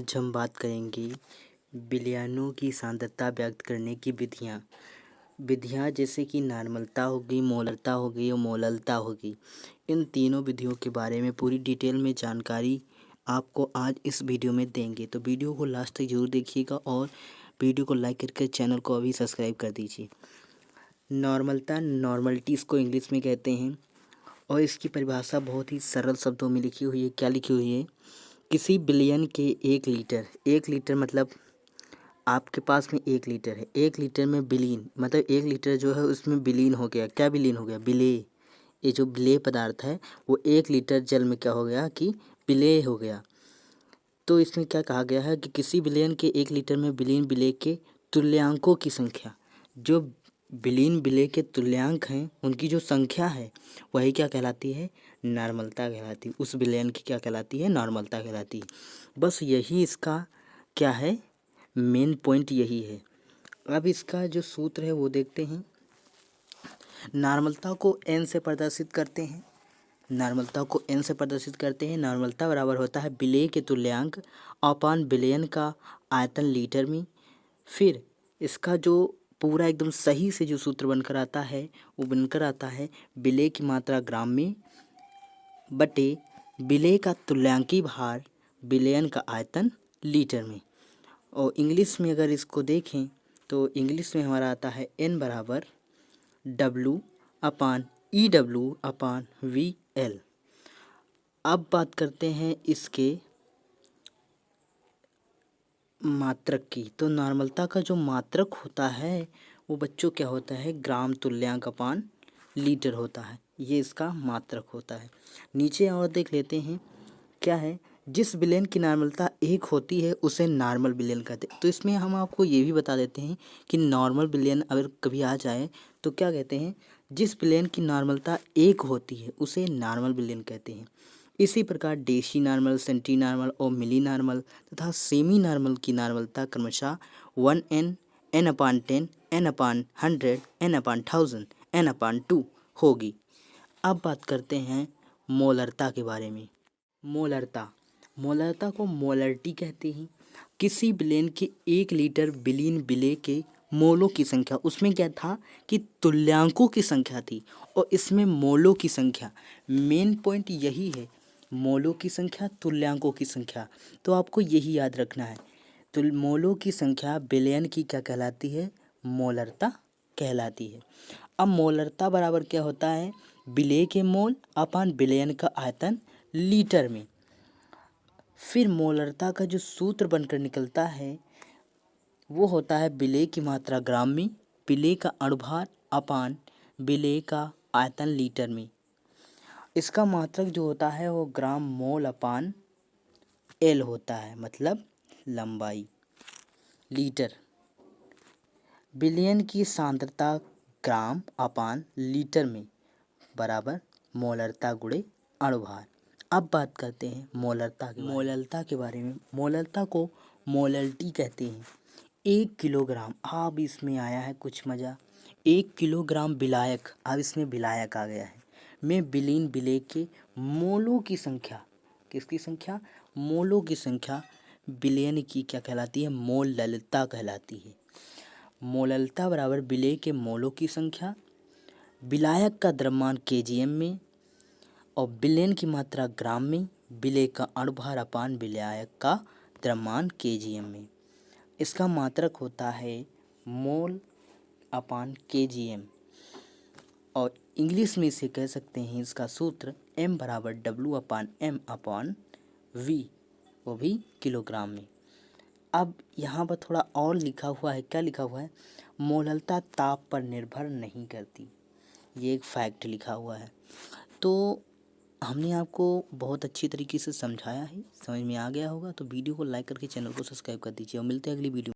आज हम बात करेंगे विलयनों की सांद्रता व्यक्त करने की विधियाँ जैसे कि नार्मलता हो गई, मोलरता हो गई और मोललता हो गई। इन तीनों विधियों के बारे में पूरी डिटेल में जानकारी आपको आज इस वीडियो में देंगे, तो वीडियो को लास्ट तक जरूर देखिएगा और वीडियो को लाइक करके चैनल को अभी सब्सक्राइब कर दीजिए। नॉर्मलता, नॉर्मलिटी इसको इंग्लिश में कहते हैं और इसकी परिभाषा बहुत ही सरल शब्दों में लिखी हुई है। क्या लिखी हुई है? किसी बिलियन के 1 लीटर मतलब आपके पास में 1 लीटर है, 1 लीटर में बिलीन मतलब 1 लीटर जो है उसमें बिलीन हो गया। क्या बिलीन हो गया? विलेय। ये जो विलेय पदार्थ है वो 1 लीटर जल में क्या हो गया कि विलेय हो गया। तो इसमें क्या कहा गया है कि किसी बिलियन के 1 लीटर में विलीन विलेय के तुल्यांकों की संख्या, जो विलीन विलेय के तुल्यांक हैं उनकी जो संख्या है वही क्या कहलाती है? नॉर्मलता कहलाती है। उस विलयन की क्या कहलाती है? नॉर्मलता कहलाती है। बस यही इसका क्या है? मेन पॉइंट यही है। अब इसका जो सूत्र है वो देखते हैं। नॉर्मलता को n से प्रदर्शित करते हैं। नॉर्मलता बराबर होता है विलेय के तुल्यांक अपॉन विलयन का आयतन लीटर में। फिर इसका जो पूरा एकदम सही से जो सूत्र बनकर आता है वो बनकर आता है विलेय की मात्रा ग्राम में बटे विलेय का तुल्यांकी भार विलयन का आयतन लीटर में। और इंग्लिश में अगर इसको देखें तो इंग्लिश में हमारा आता है n बराबर W/EW/VL। अब बात करते हैं इसके मात्रक की। तो नॉर्मलता का जो मात्रक होता है वो बच्चों क्या होता है? ग्राम तुल्यांक अपान लीटर होता है। ये इसका मात्रक होता है। नीचे और देख लेते हैं क्या है। जिस विलयन की नॉर्मलता 1 होती है उसे नॉर्मल विलयन कहते हैं। तो इसमें हम आपको ये भी बता देते हैं कि नॉर्मल विलयन अगर कभी आ जाए तो क्या कहते हैं? जिस विलयन की नॉर्मलता 1 होती है उसे नॉर्मल विलयन कहते हैं। इसी प्रकार डेसी नॉर्मल, सेंटी नॉर्मल और मिली नॉर्मल तथा सेमी नॉर्मल की नॉर्मलता क्रमशः 1n, n/10, n/100, n/1000, n/2 होगी। अब बात करते हैं मोलरता के बारे में। मोलरता को मोलरिटी कहते हैं। किसी विलयन के 1 लीटर विलीन विलेय के मोलों की संख्या, उसमें क्या था कि तुल्यांकों की संख्या थी और इसमें मोलों की संख्या। मेन पॉइंट यही है, मोलों की संख्या, तुल्यांकों की संख्या। तो आपको यही याद रखना है। तो मोलों की संख्या विलयन की क्या कहलाती है? मोलरता कहलाती है। अब मोलरता बराबर क्या होता है? विलेय के मोल अपान विलयन का आयतन लीटर में। फिर मोलरता का जो सूत्र बनकर निकलता है वो होता है विलेय की मात्रा ग्राम में, विलेय का अणुभार अपान विलेय का आयतन लीटर में। इसका मात्रक जो होता है वो ग्राम मोल अपान एल होता है, मतलब लंबाई। लीटर विलयन की सांद्रता ग्राम अपान लीटर में बराबर मोलरता गुणे अणुभार। अब बात करते हैं मोलरता के बारे में। मोलरता को मोलरिटी कहते हैं। 1 किलोग्राम, अब इसमें आया है कुछ मज़ा। 1 किलोग्राम विलायक, अब इसमें विलायक आ गया है, में विलीन विलेय के मोलों की संख्या। किसकी संख्या? मोलों की संख्या विलयन की क्या कहलाती है? मोललता कहलाती है। मोललता बराबर विलेय के मोलों की संख्या, विलायक का द्रव्यमान केजीएम में और विलयन की मात्रा ग्राम में, विलेय का अणुभार अपान विलायक का द्रव्यमान केजीएम में। इसका मात्रक होता है मोल अपान केजीएम और इंग्लिश में इसे कह सकते हैं, इसका सूत्र m बराबर W/m/V, वो भी किलोग्राम में। अब यहाँ पर थोड़ा और लिखा हुआ है। क्या लिखा हुआ है? मोललता ताप पर निर्भर नहीं करती, ये एक फैक्ट लिखा हुआ है। तो हमने आपको बहुत अच्छी तरीके से समझाया है, समझ में आ गया होगा। तो वीडियो को लाइक करके चैनल को सब्सक्राइब कर दीजिए और मिलते हैं अगली वीडियो।